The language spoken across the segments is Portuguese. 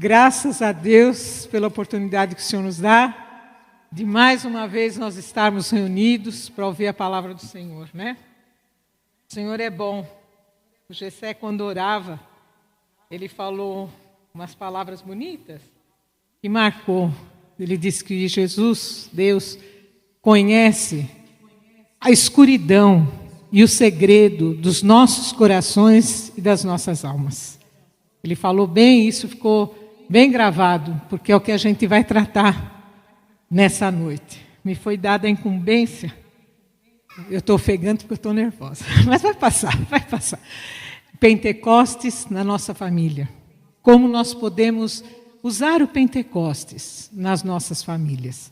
Graças a Deus pela oportunidade que o Senhor nos dá de mais uma vez nós estarmos reunidos para ouvir a palavra do Senhor, né? O Senhor é bom. O Gessé, quando orava, ele falou umas palavras bonitas que marcou. Ele disse que Jesus, Deus, conhece a escuridão e o segredo dos nossos corações e das nossas almas. Ele falou bem, isso ficou bem gravado, porque é o que a gente vai tratar nessa noite. Me foi dada a incumbência. Eu estou ofegante porque eu estou nervosa. Mas vai passar. Pentecostes na nossa família. Como nós podemos usar o Pentecostes nas nossas famílias.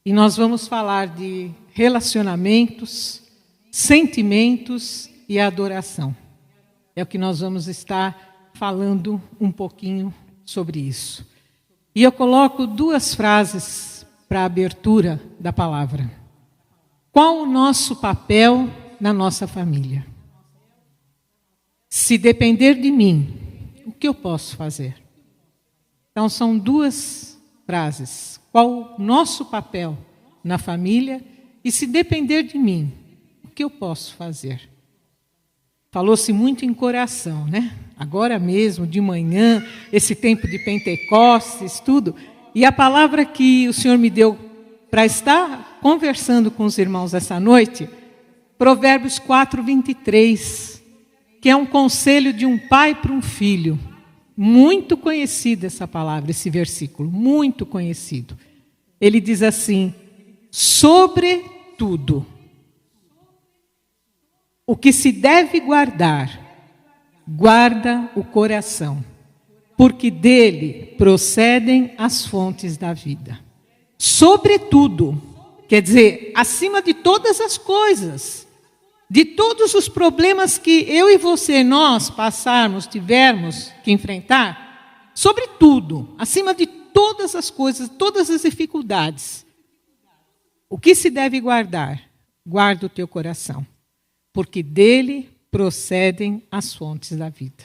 E nós vamos falar de relacionamentos, sentimentos e adoração. É o que nós vamos estar falando um pouquinho sobre isso. E eu coloco duas frases para a abertura da palavra. Qual o nosso papel na nossa família? Se depender de mim, o que eu posso fazer? Então são duas frases. Qual o nosso papel na família? E se depender de mim, o que eu posso fazer? Falou-se muito em coração, né? Agora mesmo, de manhã, esse tempo de Pentecostes, tudo. E a palavra que o Senhor me deu para estar conversando com os irmãos essa noite, Provérbios 4:23, que é um conselho de um pai para um filho. Muito conhecida essa palavra, esse versículo, muito conhecido. Ele diz assim: sobretudo, o que se deve guardar, guarda o coração, porque dele procedem as fontes da vida. Sobretudo, quer dizer, acima de todas as coisas, de todos os problemas que eu e você, nós passarmos, tivermos que enfrentar, sobretudo, acima de todas as coisas, todas as dificuldades, o que se deve guardar? Guarda o teu coração, porque dele procedem as fontes da vida.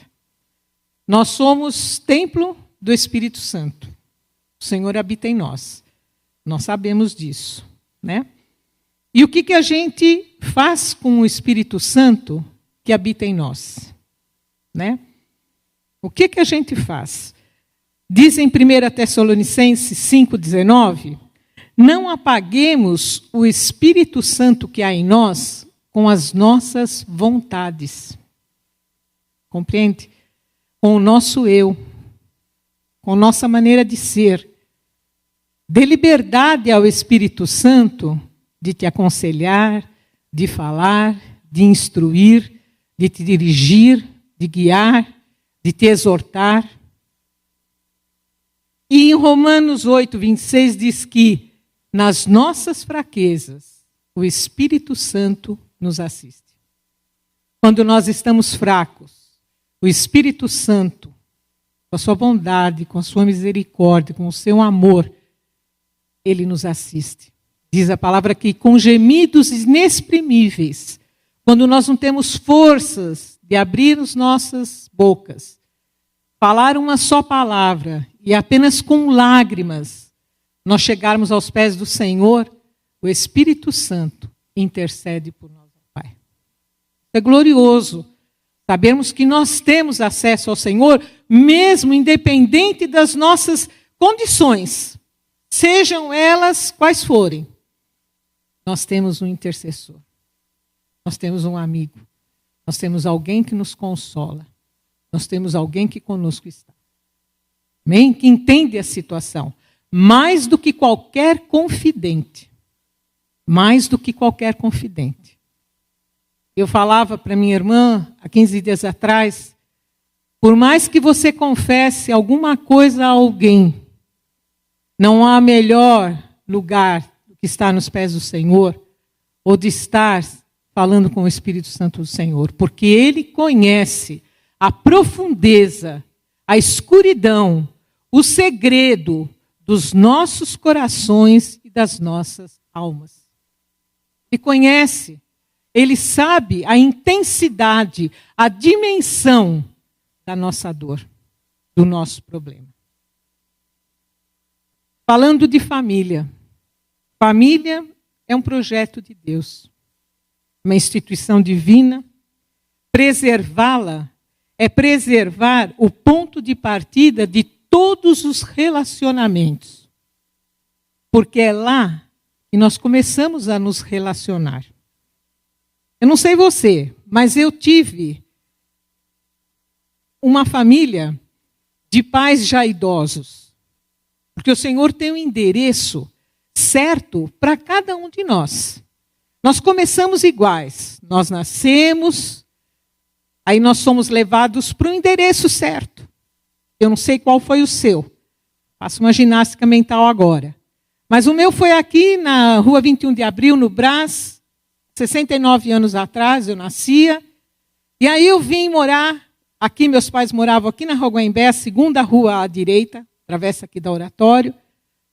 Nós somos templo do Espírito Santo. O Senhor habita em nós. Nós sabemos disso, né? E o que a gente faz com o Espírito Santo que habita em nós, né? O que a gente faz? Diz em 1 Tessalonicenses 5,19, não apaguemos o Espírito Santo que há em nós com as nossas vontades. Compreende? Com o nosso eu, com nossa maneira de ser. Dê liberdade ao Espírito Santo de te aconselhar, de falar, de instruir, de te dirigir, de guiar, de te exortar. E em Romanos 8:26 diz que nas nossas fraquezas o Espírito Santo nos assiste. Quando nós estamos fracos, o Espírito Santo, com a sua bondade, com a sua misericórdia, com o seu amor, ele nos assiste. Diz a palavra aqui, com gemidos inexprimíveis, quando nós não temos forças de abrir as nossas bocas, falar uma só palavra e apenas com lágrimas nós chegarmos aos pés do Senhor, o Espírito Santo intercede por nós, Pai. É glorioso sabermos que nós temos acesso ao Senhor, mesmo independente das nossas condições, sejam elas quais forem. Nós temos um intercessor, nós temos um amigo, nós temos alguém que nos consola, nós temos alguém que conosco está. Amém? Que entende a situação, mais do que qualquer confidente. Mais do que qualquer confidente. Eu falava para minha irmã, há 15 dias atrás, por mais que você confesse alguma coisa a alguém, não há melhor lugar do que estar nos pés do Senhor, ou de estar falando com o Espírito Santo do Senhor, porque Ele conhece a profundeza, a escuridão, o segredo dos nossos corações e das nossas almas. Ele conhece, Ele sabe a intensidade, a dimensão da nossa dor, do nosso problema. falando de família. Família é um projeto de Deus, uma instituição divina. Preservá-la é preservar o ponto de partida de todos os relacionamentos. Porque é lá que nós começamos a nos relacionar. Eu não sei você, mas eu tive uma família de pais já idosos. Porque o Senhor tem um endereço certo para cada um de nós. Nós começamos iguais. Nós nascemos, aí nós somos levados para o endereço certo. Eu não sei qual foi o seu. Faço uma ginástica mental agora. Mas o meu foi aqui na Rua 21 de Abril, no Brás, 69 anos atrás, eu nascia. E aí eu vim morar aqui, meus pais moravam aqui na Rua Guaimbé, a segunda rua à direita, travessa aqui da Oratório,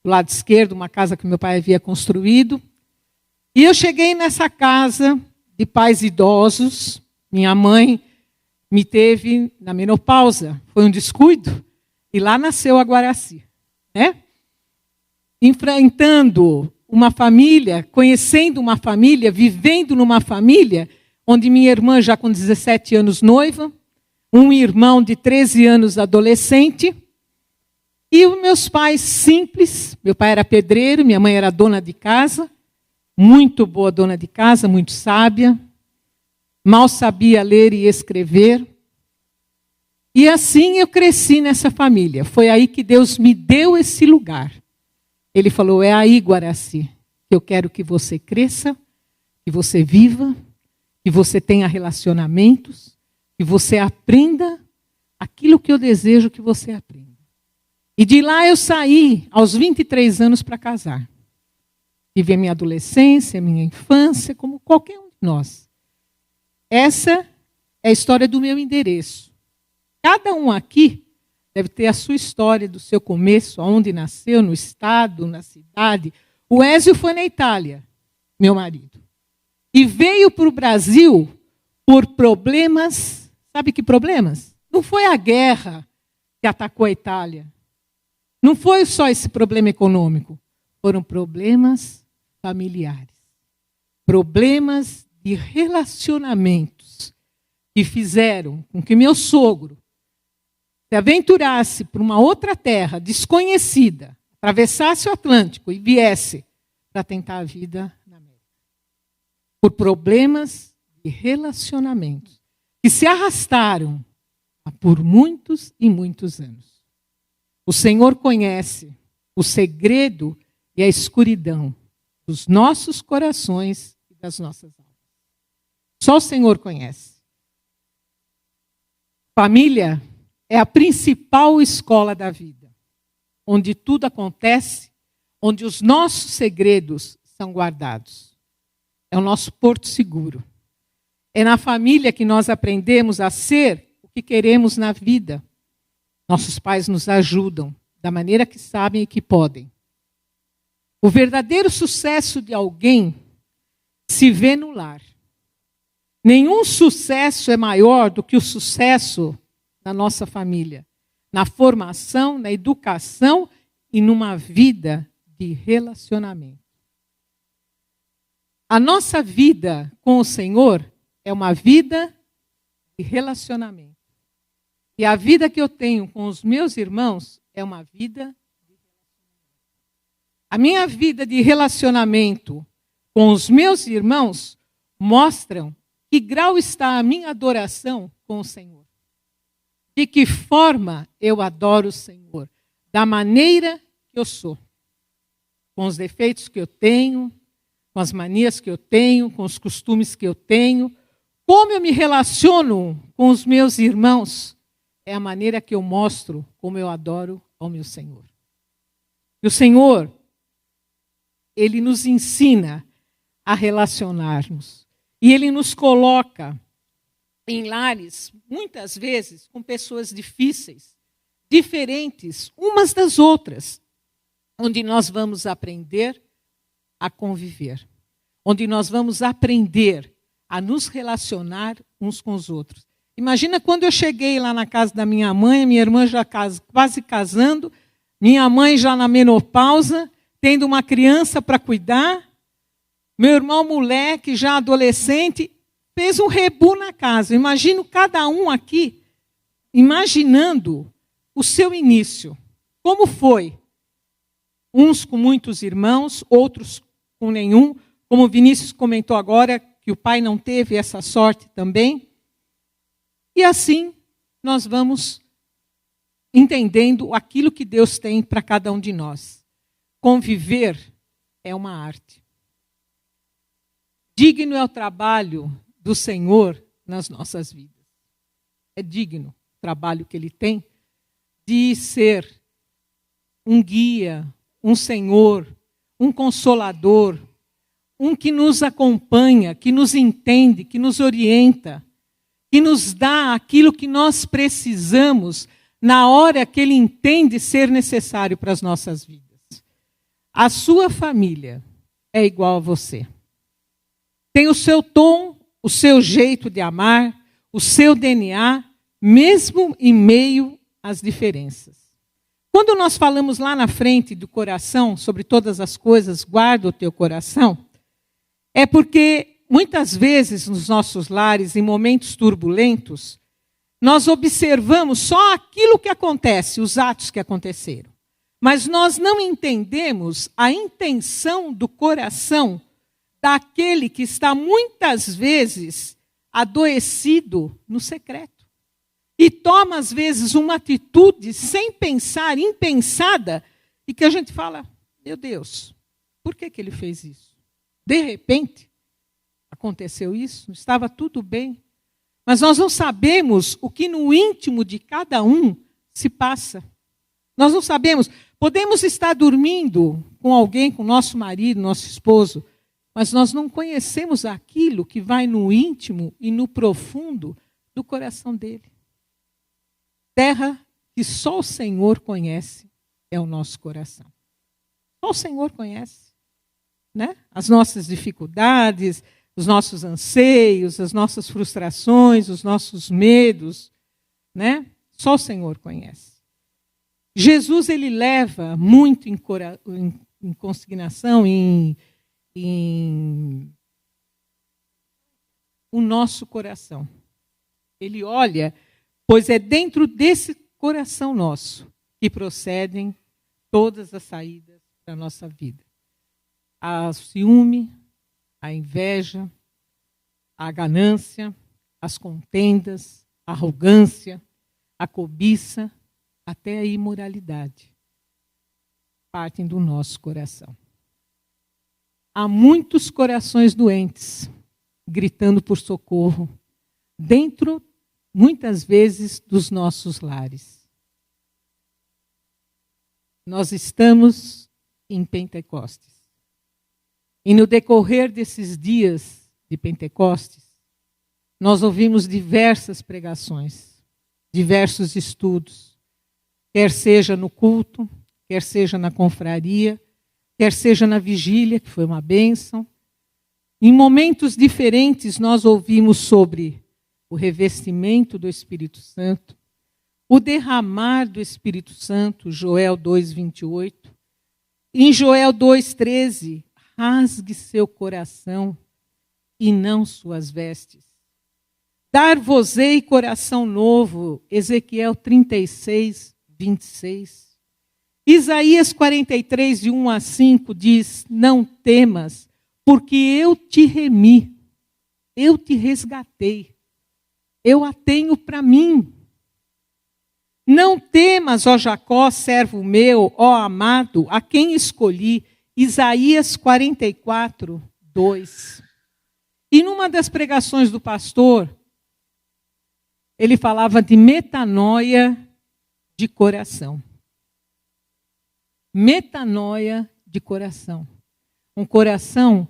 do lado esquerdo, uma casa que meu pai havia construído. E eu cheguei nessa casa de pais idosos. Minha mãe me teve na menopausa, foi um descuido, e lá nasceu a Guaraci, né? Enfrentando uma família, conhecendo uma família, vivendo numa família, onde minha irmã já com 17 anos noiva, um irmão de 13 anos adolescente, e os meus pais simples. Meu pai era pedreiro, minha mãe era dona de casa, muito boa dona de casa, muito sábia, mal sabia ler e escrever. E assim eu cresci nessa família. Foi aí que Deus me deu esse lugar. Ele falou, é aí, Guaraci, que eu quero que você cresça, que você viva, que você tenha relacionamentos, que você aprenda aquilo que eu desejo que você aprenda. E de lá eu saí aos 23 anos para casar. Tive a minha adolescência, a minha infância, como qualquer um de nós. Essa é a história do meu endereço. Cada um aqui deve ter a sua história do seu começo, aonde nasceu, no estado, na cidade. O Ézio foi na Itália, meu marido. E veio para o Brasil por problemas. Sabe que problemas? Não foi a guerra que atacou a Itália. Não foi só esse problema econômico. Foram problemas familiares. Problemas de relacionamentos que fizeram com que meu sogro se aventurasse para uma outra terra desconhecida, atravessasse o Atlântico e viesse para tentar a vida na América. Por problemas de relacionamentos que se arrastaram por muitos e muitos anos. O Senhor conhece o segredo e a escuridão dos nossos corações e das nossas almas. Só o Senhor conhece. Família é a principal escola da vida, onde tudo acontece, onde os nossos segredos são guardados. É o nosso porto seguro. É na família que nós aprendemos a ser o que queremos na vida. Nossos pais nos ajudam da maneira que sabem e que podem. O verdadeiro sucesso de alguém se vê no lar. Nenhum sucesso é maior do que o sucesso na nossa família, na formação, na educação e numa vida de relacionamento. A nossa vida com o Senhor é uma vida de relacionamento. E a vida que eu tenho com os meus irmãos é uma vida de relacionamento. A minha vida de relacionamento com os meus irmãos mostram que grau está a minha adoração com o Senhor. De que forma eu adoro o Senhor? Da maneira que eu sou. Com os defeitos que eu tenho, com as manias que eu tenho, com os costumes que eu tenho. Como eu me relaciono com os meus irmãos é a maneira que eu mostro como eu adoro ao meu Senhor. E o Senhor, Ele nos ensina a relacionarmos. E Ele nos coloca em lares, muitas vezes, com pessoas difíceis, diferentes umas das outras, onde nós vamos aprender a conviver, onde nós vamos aprender a nos relacionar uns com os outros. Imagina quando eu cheguei lá na casa da minha mãe, minha irmã já quase casando, Minha mãe já na menopausa, tendo uma criança para cuidar. Meu irmão moleque, já adolescente, fez um rebu na casa. Imagino cada um aqui, imaginando o seu início. Como foi? Uns com muitos irmãos, outros com nenhum. Como o Vinícius comentou agora, que o pai não teve essa sorte também. E assim nós vamos entendendo aquilo que Deus tem para cada um de nós. Conviver é uma arte. Digno é o trabalho do Senhor nas nossas vidas. É digno o trabalho que Ele tem de ser um guia, um Senhor, um consolador, um que nos acompanha, que nos entende, que nos orienta, que nos dá aquilo que nós precisamos na hora que Ele entende ser necessário para as nossas vidas. A sua família é igual a você. Tem o seu tom, o seu jeito de amar, o seu DNA, mesmo em meio às diferenças. Quando nós falamos lá na frente do coração, sobre todas as coisas, guarda o teu coração, é porque muitas vezes nos nossos lares, em momentos turbulentos, nós observamos só aquilo que acontece, os atos que aconteceram. Mas nós não entendemos a intenção do coração daquele que está muitas vezes adoecido no secreto. E toma, às vezes, uma atitude sem pensar, impensada, e que a gente fala, meu Deus, por que ele fez isso? De repente, aconteceu isso, estava tudo bem. Mas nós não sabemos o que no íntimo de cada um se passa. Nós não sabemos. Podemos estar dormindo com alguém, com nosso marido, nosso esposo, mas nós não conhecemos aquilo que vai no íntimo e no profundo do coração dele. Terra que só o Senhor conhece é o nosso coração. Só o Senhor conhece, né? As nossas dificuldades, os nossos anseios, as nossas frustrações, os nossos medos, né? Só o Senhor conhece. Jesus, ele leva muito em consignação, o nosso coração. Ele olha, pois é dentro desse coração nosso que procedem todas as saídas da nossa vida. O ciúme, a inveja, a ganância, as contendas, a arrogância, a cobiça, até a imoralidade, partem do nosso coração. Há muitos corações doentes, gritando por socorro, dentro, muitas vezes, dos nossos lares. Nós estamos em Pentecostes. E no decorrer desses dias de Pentecostes, nós ouvimos diversas pregações, diversos estudos, quer seja no culto, quer seja na confraria, quer seja na vigília, que foi uma bênção. Em momentos diferentes, nós ouvimos sobre o revestimento do Espírito Santo, o derramar do Espírito Santo, Joel 2:28. Em Joel 2:13, rasgue seu coração e não suas vestes. Dar-vos-ei coração novo, Ezequiel 36:26. Isaías 43, de 1 a 5, diz, não temas, porque eu te remi, eu te resgatei, eu a tenho para mim. Não temas, ó Jacó, servo meu, ó amado, a quem escolhi. Isaías 44, 2. E numa das pregações do pastor, ele falava de metanoia de coração. Metanoia de coração. Um coração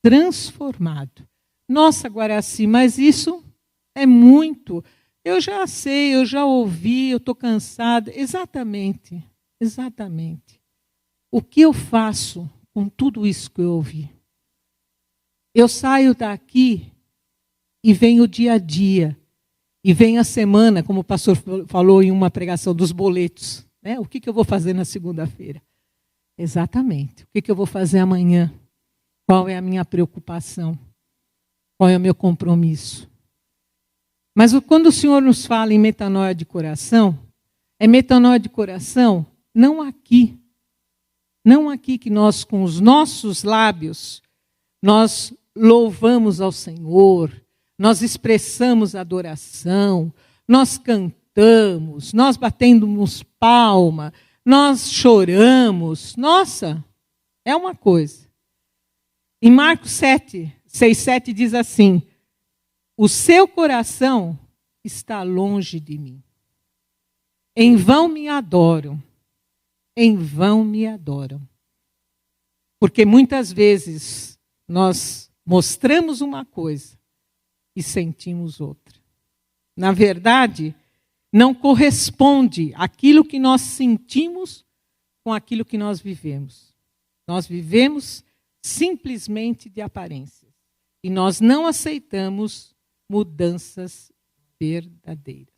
transformado. Nossa, Guaraci, mas isso é muito. Eu já sei, eu já ouvi, eu estou cansada. Exatamente, exatamente. O que eu faço com tudo isso que eu ouvi? Eu saio daqui e venho o dia a dia. E vem a semana, como o pastor falou em uma pregação dos boletos. né? O que eu vou fazer na segunda-feira? Exatamente. O que eu vou fazer amanhã? Qual é a minha preocupação? Qual é o meu compromisso? Mas quando o Senhor nos fala em metanoia de coração, é metanoia de coração não aqui. Não aqui que nós, com os nossos lábios, nós louvamos ao Senhor, nós expressamos adoração, nós cantamos, nós batemos palma, nós choramos. Nossa, é uma coisa. Em Marcos 6,7 diz assim: o seu coração está longe de mim. Em vão me adoram. Em vão me adoram. Porque muitas vezes nós mostramos uma coisa e sentimos outra. Na verdade, não corresponde aquilo que nós sentimos com aquilo que nós vivemos. Nós vivemos simplesmente de aparências. E nós não aceitamos mudanças verdadeiras.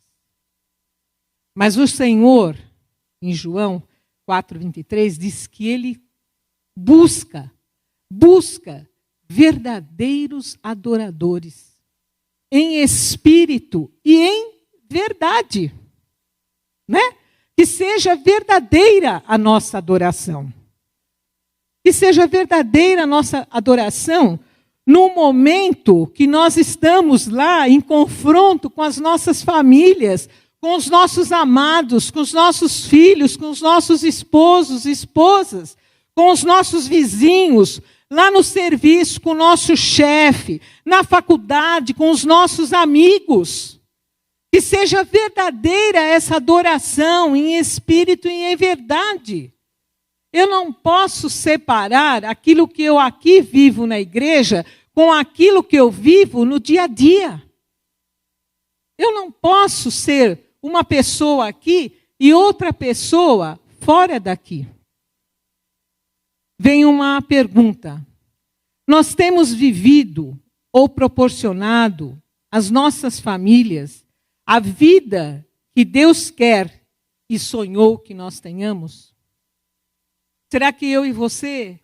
Mas o Senhor, em João 4,23, diz que Ele busca verdadeiros adoradores, em espírito e em verdade, né? Que seja verdadeira a nossa adoração. Que seja verdadeira a nossa adoração no momento que nós estamos lá em confronto com as nossas famílias, com os nossos amados, com os nossos filhos, com os nossos esposos, esposas, com os nossos vizinhos, lá no serviço, com o nosso chefe, na faculdade, com os nossos amigos. Que seja verdadeira essa adoração em espírito e em verdade. Eu não posso separar aquilo que eu aqui vivo na igreja com aquilo que eu vivo no dia a dia. Eu não posso ser uma pessoa aqui e outra pessoa fora daqui. Vem uma pergunta. Nós temos vivido ou proporcionado às nossas famílias a vida que Deus quer e sonhou que nós tenhamos? Será que eu e você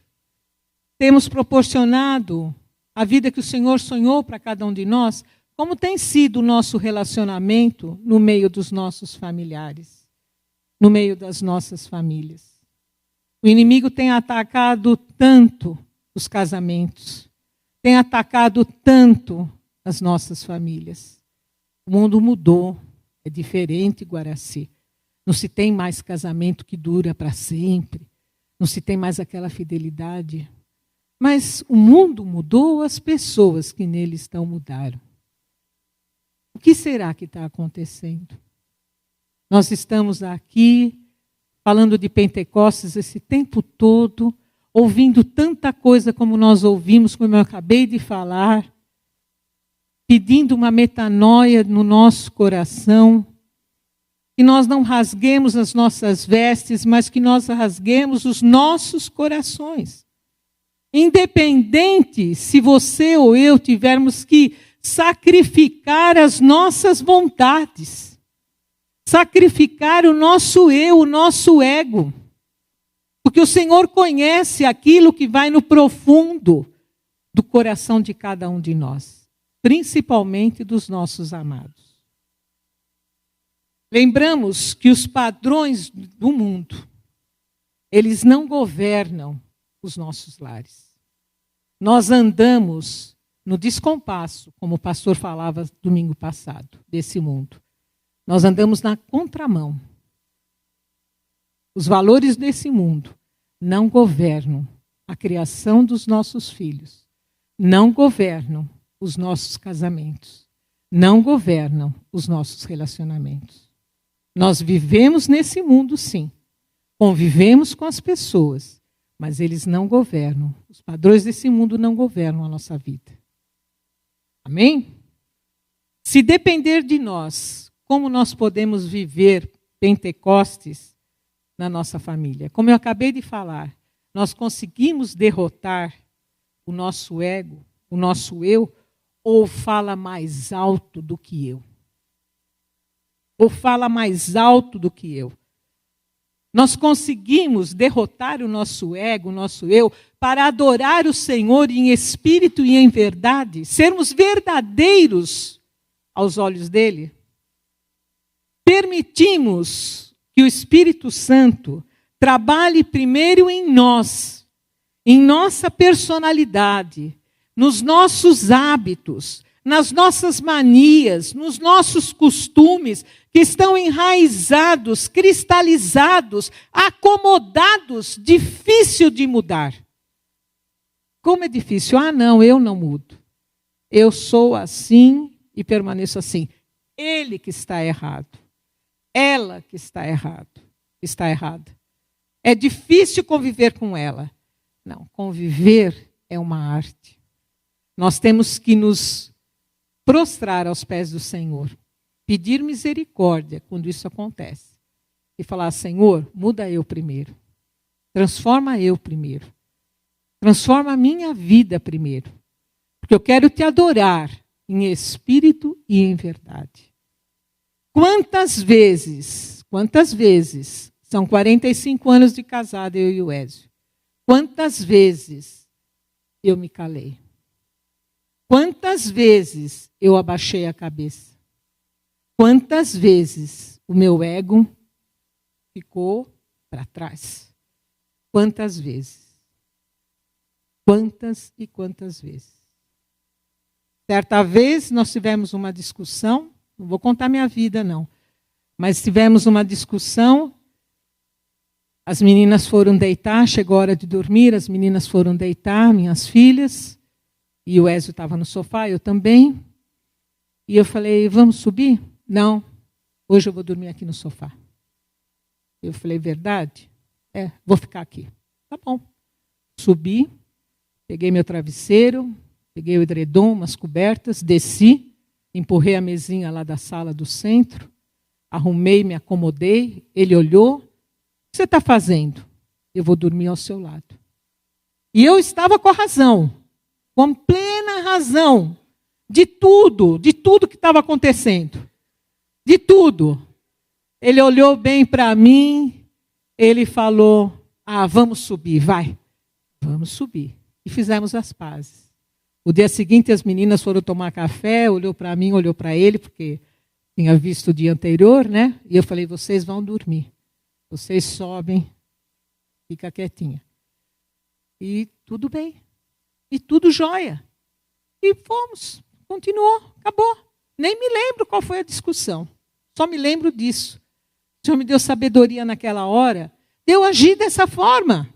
temos proporcionado a vida que o Senhor sonhou para cada um de nós? Como tem sido o nosso relacionamento no meio dos nossos familiares, no meio das nossas famílias? O inimigo tem atacado tanto os casamentos, tem atacado tanto as nossas famílias. O mundo mudou, é diferente, Guaraci. Não se tem mais casamento que dura para sempre, não se tem mais aquela fidelidade. Mas o mundo mudou, as pessoas que nele estão mudaram. O que será que está acontecendo? Nós estamos aqui falando de Pentecostes esse tempo todo, ouvindo tanta coisa como nós ouvimos, como eu acabei de falar, pedindo uma metanoia no nosso coração, que nós não rasguemos as nossas vestes, mas que nós rasguemos os nossos corações. Independente se você ou eu tivermos que sacrificar as nossas vontades, sacrificar o nosso eu, o nosso ego, porque o Senhor conhece aquilo que vai no profundo do coração de cada um de nós, principalmente dos nossos amados. Lembramos que os padrões do mundo, eles não governam os nossos lares. Nós andamos no descompasso, como o pastor falava domingo passado, desse mundo. Nós andamos na contramão. Os valores desse mundo não governam a criação dos nossos filhos, não governam os nossos casamentos, não governam os nossos relacionamentos. Nós vivemos nesse mundo, sim. Convivemos com as pessoas, mas eles não governam. Os padrões desse mundo não governam a nossa vida. Amém? Se depender de nós, como nós podemos viver Pentecostes na nossa família? Como eu acabei de falar, nós conseguimos derrotar o nosso ego, o nosso eu, ou fala mais alto do que eu? Ou fala mais alto do que eu? Nós conseguimos derrotar o nosso ego, o nosso eu, para adorar o Senhor em espírito e em verdade, sermos verdadeiros aos olhos dele. Permitimos que o Espírito Santo trabalhe primeiro em nós, em nossa personalidade, nos nossos hábitos, nas nossas manias, nos nossos costumes, que estão enraizados, cristalizados, acomodados, difícil de mudar. Como é difícil? Ah, não, eu não mudo. Eu sou assim e permaneço assim. Ele que está errado. Ela que está errada. É difícil conviver com ela. Não, conviver é uma arte. Nós temos que nos prostrar aos pés do Senhor, pedir misericórdia quando isso acontece e falar: Senhor, muda eu primeiro, transforma eu primeiro, transforma a minha vida primeiro, porque eu quero te adorar em espírito e em verdade. Quantas vezes, são 45 anos de casado eu e o Ézio, quantas vezes eu me calei? Quantas vezes eu abaixei a cabeça? Quantas vezes o meu ego ficou para trás? Quantas vezes? Quantas e quantas vezes? Certa vez nós tivemos uma discussão, não vou contar minha vida não, mas tivemos uma discussão, as meninas foram deitar, chegou a hora de dormir, as meninas foram deitar, minhas filhas, e o Ézio estava no sofá, eu também. E eu falei: vamos subir? Não, hoje eu vou dormir aqui no sofá. Eu falei: verdade? Vou ficar aqui. Tá bom. Subi, peguei meu travesseiro, peguei o edredom, umas cobertas, desci, empurrei a mesinha lá da sala do centro, arrumei, me acomodei, ele olhou: o que você está fazendo? Eu vou dormir ao seu lado. E eu estava com a razão. Com plena razão de tudo que estava acontecendo. De tudo. Ele olhou bem para mim, ele falou: vamos subir, vai. Vamos subir. E fizemos as pazes. O dia seguinte as meninas foram tomar café, olhou para mim, olhou para ele, porque tinha visto o dia anterior, né? E eu falei: vocês vão dormir. Vocês sobem, fica quietinha. E tudo bem. E tudo jóia. E fomos. Continuou. Acabou. Nem me lembro qual foi a discussão. Só me lembro disso. O Senhor me deu sabedoria naquela hora de eu agir dessa forma.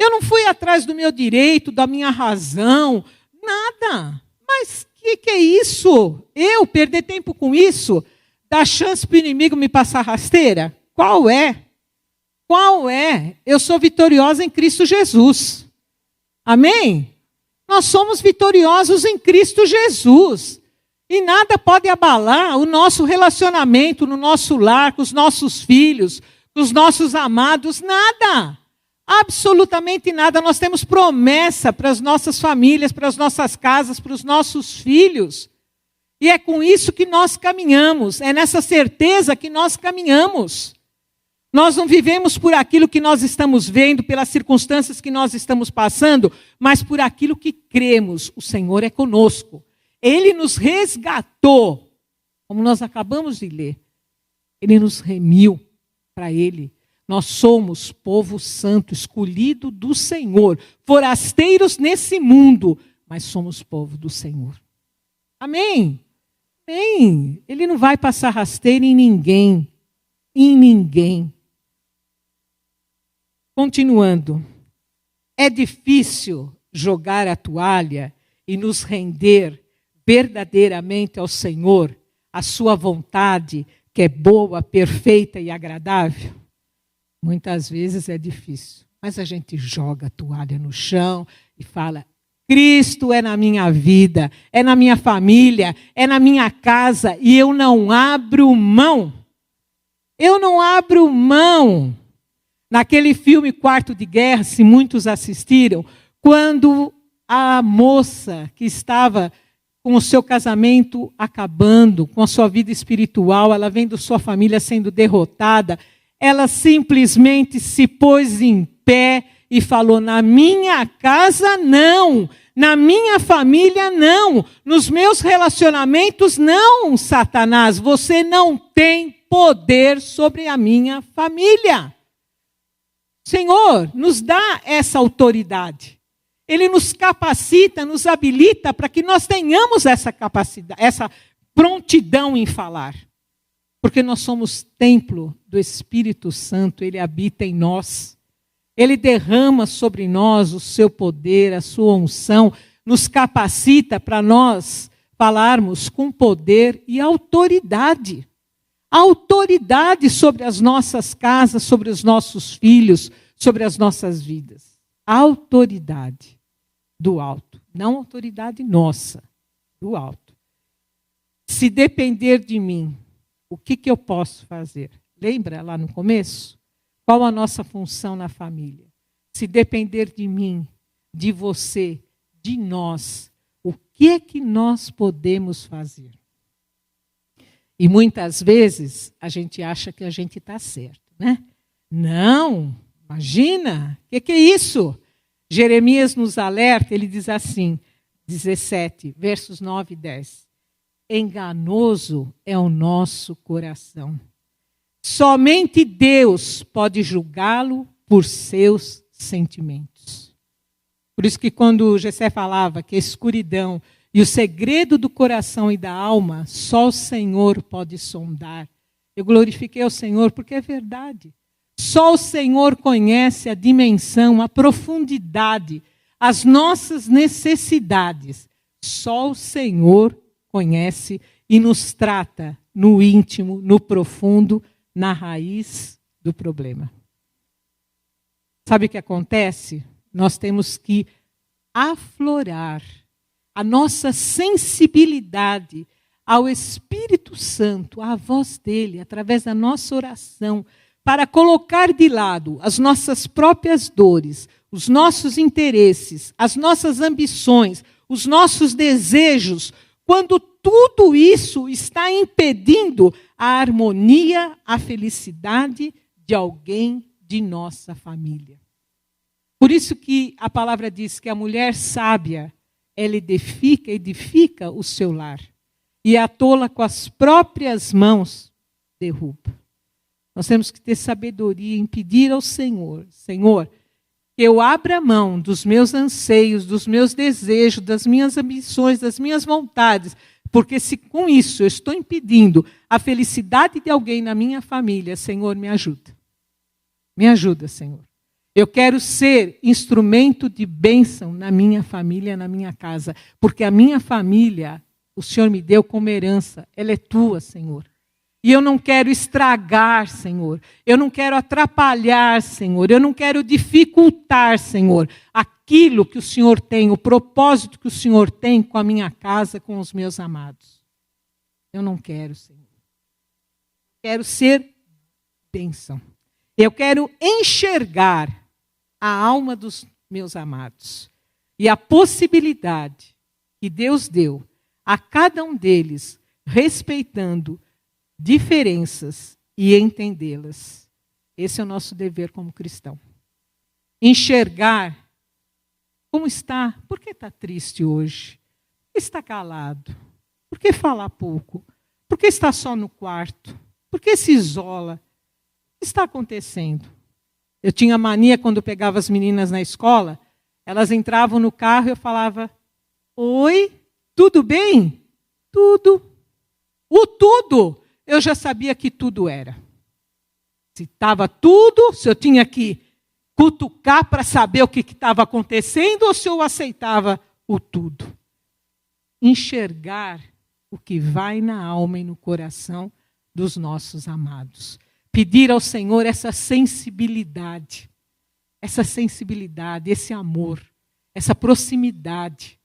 Eu não fui atrás do meu direito, da minha razão, nada. Mas o que é isso? Eu perder tempo com isso? Dar chance para o inimigo me passar rasteira? Qual é? Qual é? Eu sou vitoriosa em Cristo Jesus. Amém? Nós somos vitoriosos em Cristo Jesus. E nada pode abalar o nosso relacionamento no nosso lar, com os nossos filhos, com os nossos amados. Nada. Absolutamente nada. Nós temos promessa para as nossas famílias, para as nossas casas, para os nossos filhos. E é com isso que nós caminhamos. É nessa certeza que nós caminhamos. Nós não vivemos por aquilo que nós estamos vendo, pelas circunstâncias que nós estamos passando, mas por aquilo que cremos. O Senhor é conosco. Ele nos resgatou, como nós acabamos de ler. Ele nos remiu para Ele. Nós somos povo santo, escolhido do Senhor, forasteiros nesse mundo, mas somos povo do Senhor. Amém? Amém. Ele não vai passar rasteiro em ninguém. Em ninguém. Continuando, é difícil jogar a toalha e nos render verdadeiramente ao Senhor, a sua vontade, que é boa, perfeita e agradável? Muitas vezes é difícil, mas a gente joga a toalha no chão e fala: Cristo é na minha vida, é na minha família, é na minha casa, e eu não abro mão. Eu não abro mão. Naquele filme Quarto de Guerra, se muitos assistiram, quando a moça que estava com o seu casamento acabando, com a sua vida espiritual, ela vendo sua família sendo derrotada, ela simplesmente se pôs em pé e falou: na minha casa não, na minha família não, nos meus relacionamentos não, Satanás, você não tem poder sobre a minha família. O Senhor nos dá essa autoridade. Ele nos capacita, nos habilita para que nós tenhamos essa capacidade, essa prontidão em falar. Porque nós somos templo do Espírito Santo, ele habita em nós. Ele derrama sobre nós o seu poder, a sua unção, nos capacita para nós falarmos com poder e autoridade. Autoridade sobre as nossas casas, sobre os nossos filhos, sobre as nossas vidas. Autoridade do alto, não autoridade nossa, do alto. Se depender de mim, o que eu posso fazer? Lembra lá no começo? Qual a nossa função na família? Se depender de mim, de você, de nós, o que é que nós podemos fazer? E muitas vezes a gente acha que a gente está certo, né? Não, imagina, o que é isso? Jeremias nos alerta, ele diz assim, 17, versos 9 e 10. Enganoso é o nosso coração. Somente Deus pode julgá-lo por seus sentimentos. Por isso que quando Jessé falava que a escuridão e o segredo do coração e da alma, só o Senhor pode sondar. Eu glorifiquei ao Senhor porque é verdade. Só o Senhor conhece a dimensão, a profundidade, as nossas necessidades. Só o Senhor conhece e nos trata no íntimo, no profundo, na raiz do problema. Sabe o que acontece? Nós temos que aflorar a nossa sensibilidade ao Espírito Santo, à voz dele, através da nossa oração, para colocar de lado as nossas próprias dores, os nossos interesses, as nossas ambições, os nossos desejos, quando tudo isso está impedindo a harmonia, a felicidade de alguém de nossa família. Por isso que a palavra diz que a mulher sábia, ela edifica o seu lar. E a tola com as próprias mãos derruba. Nós temos que ter sabedoria em pedir ao Senhor, Senhor, que eu abra mão dos meus anseios, dos meus desejos, das minhas ambições, das minhas vontades, porque se com isso eu estou impedindo a felicidade de alguém na minha família, Senhor, me ajuda. Me ajuda, Senhor. Eu quero ser instrumento de bênção na minha família, na minha casa, porque a minha família, o Senhor me deu como herança, ela é tua, Senhor. E eu não quero estragar, Senhor. Eu não quero atrapalhar, Senhor. Eu não quero dificultar, Senhor, aquilo que o Senhor tem, o propósito que o Senhor tem com a minha casa, com os meus amados. Eu não quero, Senhor. Quero ser bênção. Eu quero enxergar a alma dos meus amados. E a possibilidade que Deus deu a cada um deles, respeitando diferenças e entendê-las. Esse é o nosso dever como cristão. Enxergar como está. Por que está triste hoje? Por que está calado? Por que fala pouco? Por que está só no quarto? Por que se isola? O que está acontecendo? Eu tinha mania quando eu pegava as meninas na escola, elas entravam no carro e eu falava: oi, tudo bem? Tudo. O tudo. Eu já sabia que tudo era. Se estava tudo, se eu tinha que cutucar para saber o que estava acontecendo ou se eu aceitava o tudo. Enxergar o que vai na alma e no coração dos nossos amados. Pedir ao Senhor essa sensibilidade, esse amor, essa proximidade.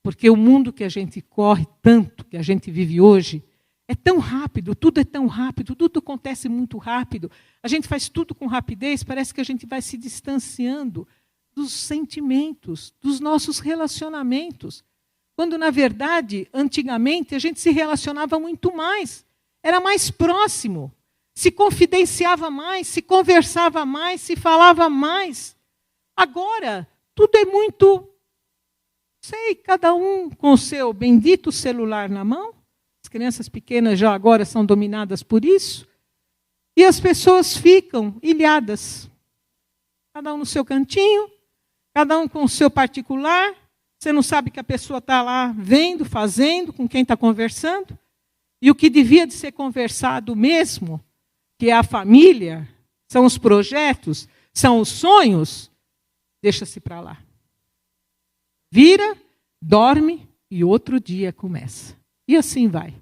Porque o mundo que a gente corre tanto, que a gente vive hoje, é tão rápido, tudo é tão rápido, tudo acontece muito rápido. A gente faz tudo com rapidez, parece que a gente vai se distanciando dos sentimentos, dos nossos relacionamentos. Quando, na verdade, antigamente, a gente se relacionava muito mais. Era mais próximo. se confidenciava mais, se conversava mais, se falava mais. Agora, tudo é muito, cada um com o seu bendito celular na mão. As crianças pequenas já agora são dominadas por isso. E as pessoas ficam ilhadas. Cada um no seu cantinho, cada um com o seu particular. Você não sabe que a pessoa está lá vendo, fazendo, com quem está conversando. E o que devia de ser conversado mesmo, que é a família, são os projetos, são os sonhos, deixa-se para lá. Vira, dorme e outro dia começa. E assim vai.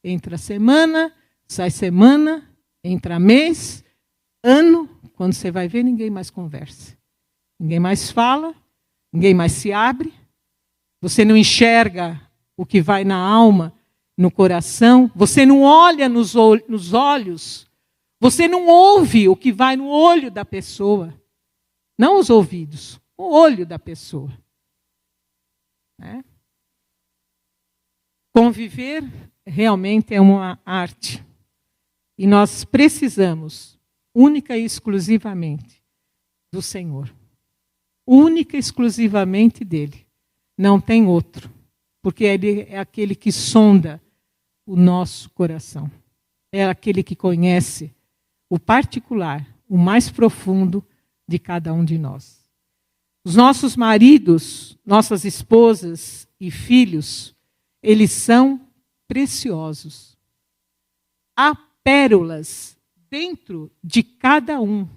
Entra semana, sai semana, entra mês, ano, quando você vai ver, ninguém mais conversa. Ninguém mais fala, ninguém mais se abre. Você não enxerga o que vai na alma, no coração. Você não olha nos olhos. Você não ouve o que vai no olho da pessoa. Não os ouvidos, o olho da pessoa. Né? Conviver realmente é uma arte. E nós precisamos, única e exclusivamente, do Senhor. Única e exclusivamente dele. Não tem outro. Porque ele é aquele que sonda o nosso coração. É aquele que conhece o particular, o mais profundo de cada um de nós. Os nossos maridos, nossas esposas e filhos, eles são preciosos. Há pérolas dentro de cada um.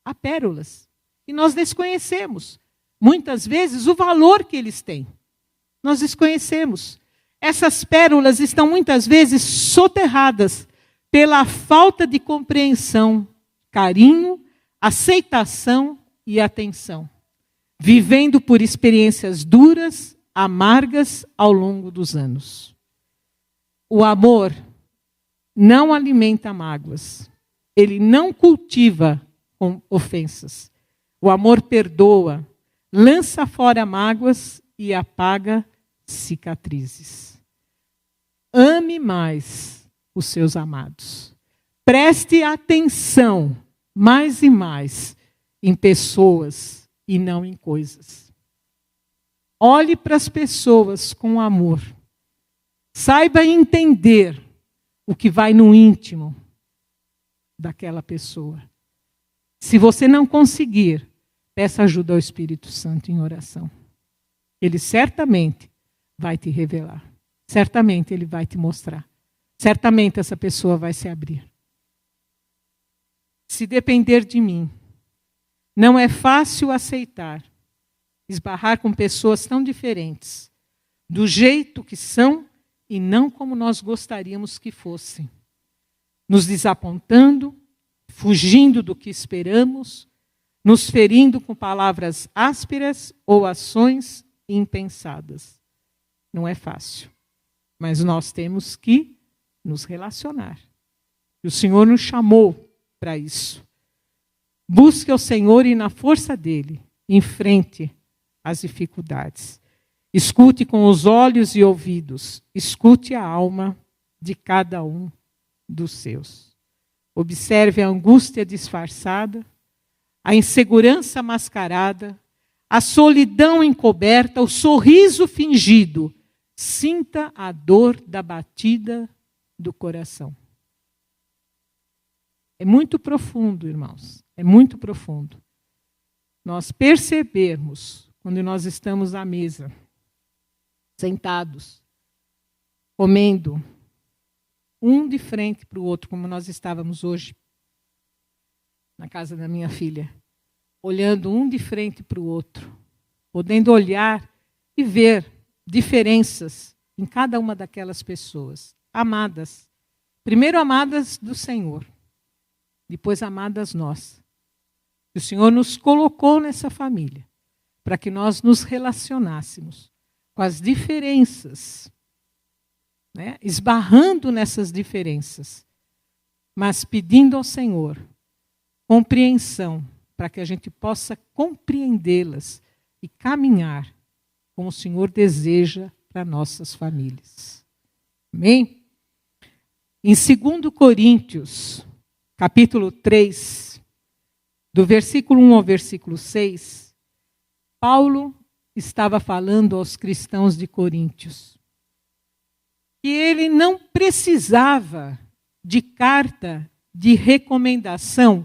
Há pérolas. E nós desconhecemos, muitas vezes, o valor que eles têm. Nós desconhecemos. Essas pérolas estão muitas vezes soterradas pela falta de compreensão, carinho, aceitação e atenção. Vivendo por experiências duras, amargas ao longo dos anos. O amor não alimenta mágoas. Ele não cultiva ofensas. O amor perdoa, lança fora mágoas e apaga cicatrizes. Ame mais os seus amados. Preste atenção mais e mais em pessoas e não em coisas. Olhe para as pessoas com amor. Saiba entender o que vai no íntimo daquela pessoa. Se você não conseguir, peça ajuda ao Espírito Santo em oração. Ele certamente vai te revelar. Certamente ele vai te mostrar. Certamente essa pessoa vai se abrir. Se depender de mim, não é fácil aceitar, esbarrar com pessoas tão diferentes, do jeito que são e não como nós gostaríamos que fossem. Nos desapontando, fugindo do que esperamos, nos ferindo com palavras ásperas ou ações impensadas. Não é fácil, mas nós temos que nos relacionar. E o Senhor nos chamou para isso. Busque o Senhor e na força dele, enfrente as dificuldades. Escute com os olhos e ouvidos, escute a alma de cada um dos seus. Observe a angústia disfarçada, a insegurança mascarada, a solidão encoberta, o sorriso fingido. Sinta a dor da batida do coração. É muito profundo, irmãos. É muito profundo. Nós percebermos, quando nós estamos à mesa, sentados, comendo, um de frente para o outro, como nós estávamos hoje, na casa da minha filha, olhando um de frente para o outro, podendo olhar e ver diferenças em cada uma daquelas pessoas, amadas. Primeiro amadas do Senhor, depois amadas nós. O Senhor nos colocou nessa família para que nós nos relacionássemos com as diferenças, né? Esbarrando nessas diferenças, mas pedindo ao Senhor compreensão para que a gente possa compreendê-las e caminhar como o Senhor deseja para nossas famílias. Amém? Em 2 Coríntios, capítulo 3, do versículo 1 ao versículo 6, Paulo estava falando aos cristãos de Coríntios que ele não precisava de carta de recomendação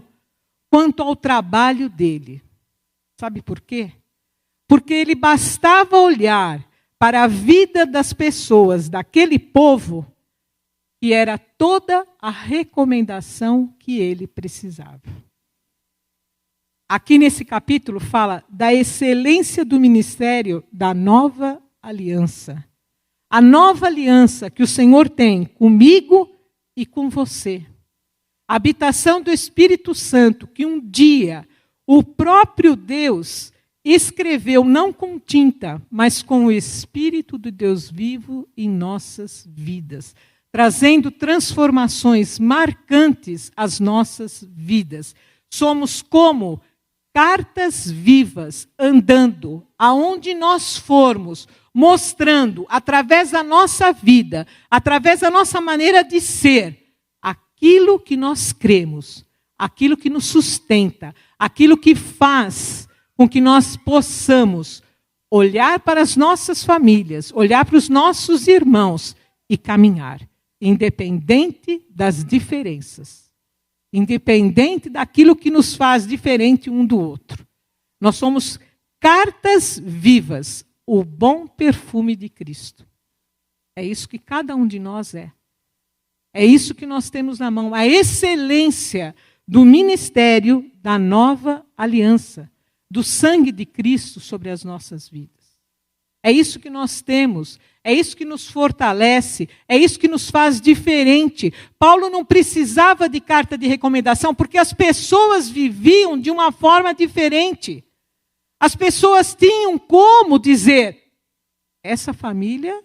quanto ao trabalho dele. Sabe por quê? Porque ele bastava olhar para a vida das pessoas daquele povo e era toda a recomendação que ele precisava. Aqui nesse capítulo fala da excelência do ministério da nova aliança. A nova aliança que o Senhor tem comigo e com você. A habitação do Espírito Santo que um dia o próprio Deus escreveu não com tinta, mas com o Espírito do Deus vivo em nossas vidas, trazendo transformações marcantes às nossas vidas. Somos como cartas vivas andando aonde nós formos, mostrando através da nossa vida, através da nossa maneira de ser, aquilo que nós cremos, aquilo que nos sustenta, aquilo que faz com que nós possamos olhar para as nossas famílias, olhar para os nossos irmãos e caminhar, independente das diferenças, independente daquilo que nos faz diferente um do outro. Nós somos cartas vivas, o bom perfume de Cristo. É isso que cada um de nós é. É isso que nós temos na mão, a excelência do ministério da nova aliança, do sangue de Cristo sobre as nossas vidas. É isso que nós temos, é isso que nos fortalece, é isso que nos faz diferente. Paulo não precisava de carta de recomendação, porque as pessoas viviam de uma forma diferente. As pessoas tinham como dizer, essa família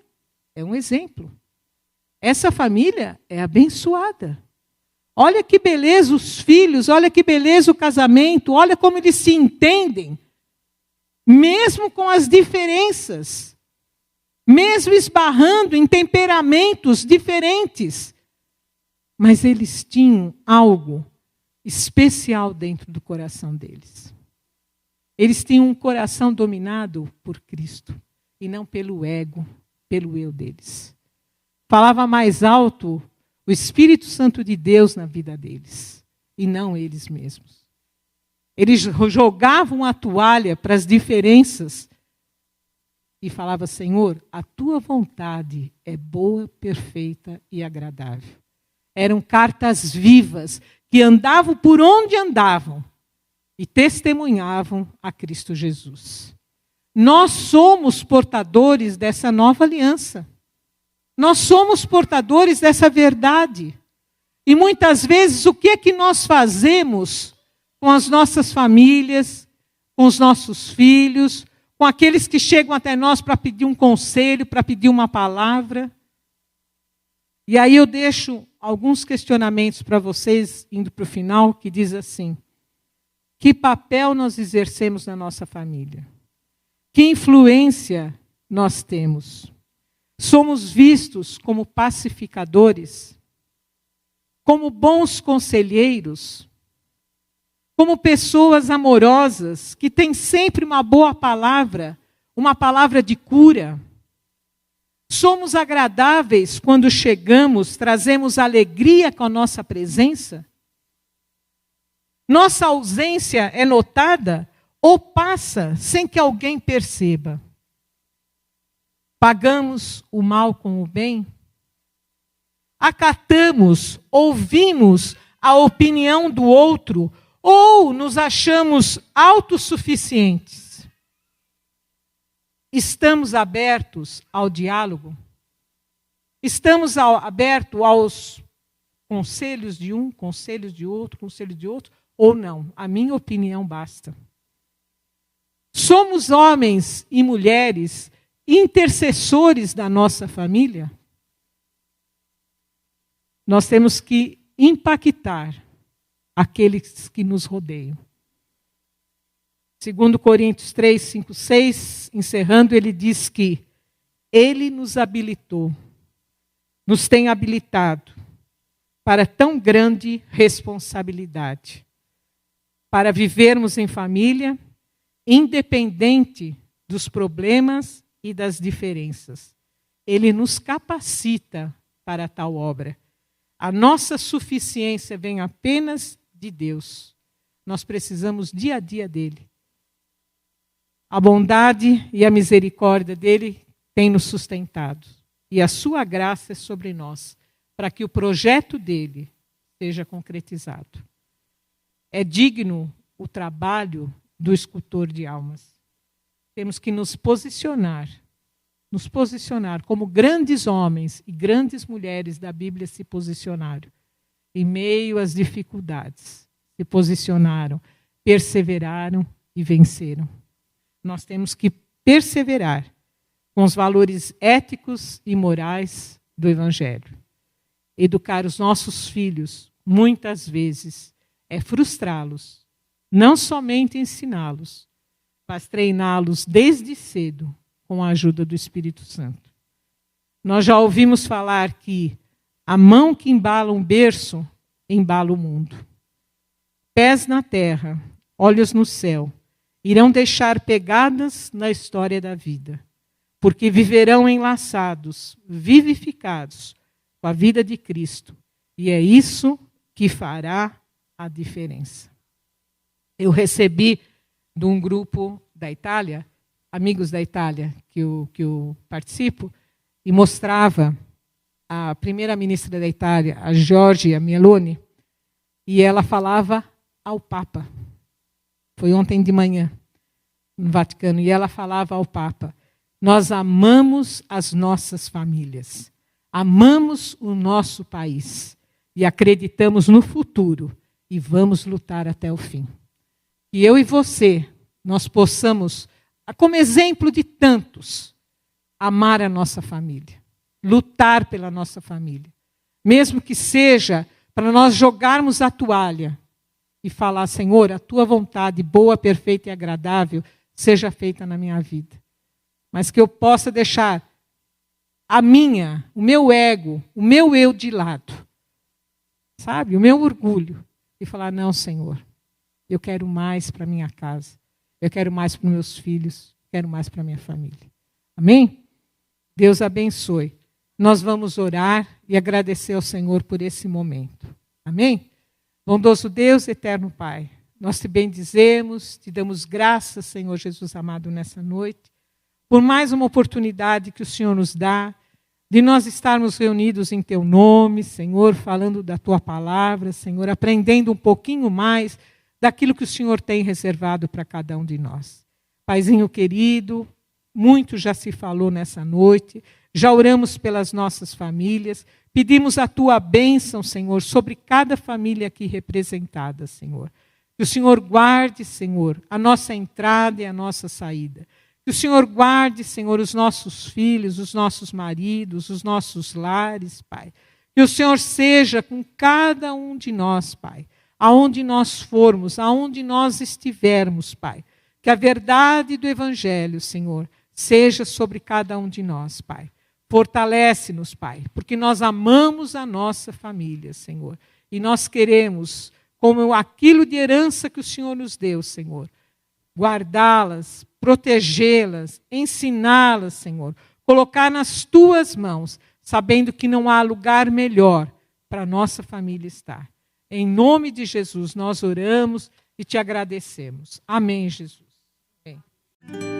é um exemplo. Essa família é abençoada. Olha que beleza os filhos, olha que beleza o casamento, olha como eles se entendem. Mesmo com as diferenças, mesmo esbarrando em temperamentos diferentes. Mas eles tinham algo especial dentro do coração deles. Eles tinham um coração dominado por Cristo e não pelo ego, pelo eu deles. Falava mais alto o Espírito Santo de Deus na vida deles, e não eles mesmos. Eles jogavam a toalha para as diferenças e falavam, Senhor, a tua vontade é boa, perfeita e agradável. Eram cartas vivas que andavam por onde andavam e testemunhavam a Cristo Jesus. Nós somos portadores dessa nova aliança. Nós somos portadores dessa verdade. E muitas vezes o que é que nós fazemos com as nossas famílias, com os nossos filhos, com aqueles que chegam até nós para pedir um conselho, para pedir uma palavra? E aí eu deixo alguns questionamentos para vocês, indo para o final, que diz assim: que papel nós exercemos na nossa família? Que influência nós temos? Somos vistos como pacificadores, como bons conselheiros, como pessoas amorosas, que têm sempre uma boa palavra, uma palavra de cura. Somos agradáveis quando chegamos, trazemos alegria com a nossa presença? Nossa ausência é notada ou passa sem que alguém perceba? Pagamos o mal com o bem? Acatamos, ouvimos a opinião do outro ou nos achamos autossuficientes? Estamos abertos ao diálogo? Estamos abertos aos conselhos de um, conselhos de outro, ou não? A minha opinião basta. Somos homens e mulheres intercessores da nossa família? Nós temos que impactar aqueles que nos rodeiam. 2 Coríntios 3, 5, 6, encerrando, ele diz que ele nos habilitou, nos tem habilitado para tão grande responsabilidade, para vivermos em família, independente dos problemas e das diferenças. Ele nos capacita para tal obra. A nossa suficiência vem apenas de Deus. Nós precisamos dia a dia dele. A bondade e a misericórdia dele têm nos sustentado. E a sua graça é sobre nós, para que o projeto dele seja concretizado. É digno o trabalho do escultor de almas. Temos que nos posicionar como grandes homens e grandes mulheres da Bíblia se posicionaram. Em meio às dificuldades, se posicionaram, perseveraram e venceram. Nós temos que perseverar com os valores éticos e morais do Evangelho. Educar os nossos filhos, muitas vezes, é frustrá-los, não somente ensiná-los, mas treiná-los desde cedo com a ajuda do Espírito Santo. Nós já ouvimos falar que a mão que embala um berço, embala o mundo. Pés na terra, olhos no céu, irão deixar pegadas na história da vida, porque viverão enlaçados, vivificados com a vida de Cristo. E é isso que fará a diferença. Eu recebi de um grupo da Itália, amigos da Itália, que eu participo, e mostrava a primeira-ministra da Itália, a Giorgia Meloni, e ela falava ao Papa. Foi ontem de manhã, no Vaticano, e ela falava ao Papa: nós amamos as nossas famílias, amamos o nosso país e acreditamos no futuro e vamos lutar até o fim. E eu e você, nós possamos, como exemplo de tantos, amar a nossa família, lutar pela nossa família, mesmo que seja para nós jogarmos a toalha e falar: Senhor, a tua vontade boa, perfeita e agradável seja feita na minha vida. Mas que eu possa deixar o meu ego, o meu eu de lado, sabe? O meu orgulho. E falar: não, Senhor, eu quero mais para minha casa. Eu quero mais para meus filhos. Quero mais para minha família. Amém? Deus abençoe. Nós vamos orar e agradecer ao Senhor por esse momento. Amém? Bondoso Deus, eterno Pai, nós te bendizemos, te damos graças, Senhor Jesus amado, nessa noite, por mais uma oportunidade que o Senhor nos dá, de nós estarmos reunidos em teu nome, Senhor, falando da tua palavra, Senhor, aprendendo um pouquinho mais daquilo que o Senhor tem reservado para cada um de nós. Paizinho querido, muito já se falou nessa noite, já oramos pelas nossas famílias, pedimos a tua bênção, Senhor, sobre cada família aqui representada, Senhor. Que o Senhor guarde, Senhor, a nossa entrada e a nossa saída. Que o Senhor guarde, Senhor, os nossos filhos, os nossos maridos, os nossos lares, Pai. Que o Senhor seja com cada um de nós, Pai. Aonde nós formos, aonde nós estivermos, Pai. Que a verdade do Evangelho, Senhor, seja sobre cada um de nós, Pai. Fortalece-nos, Pai, porque nós amamos a nossa família, Senhor. E nós queremos, como aquilo de herança que o Senhor nos deu, Senhor, guardá-las, protegê-las, ensiná-las, Senhor, colocar nas tuas mãos, sabendo que não há lugar melhor para a nossa família estar. Em nome de Jesus, nós oramos e te agradecemos. Amém, Jesus. Amém.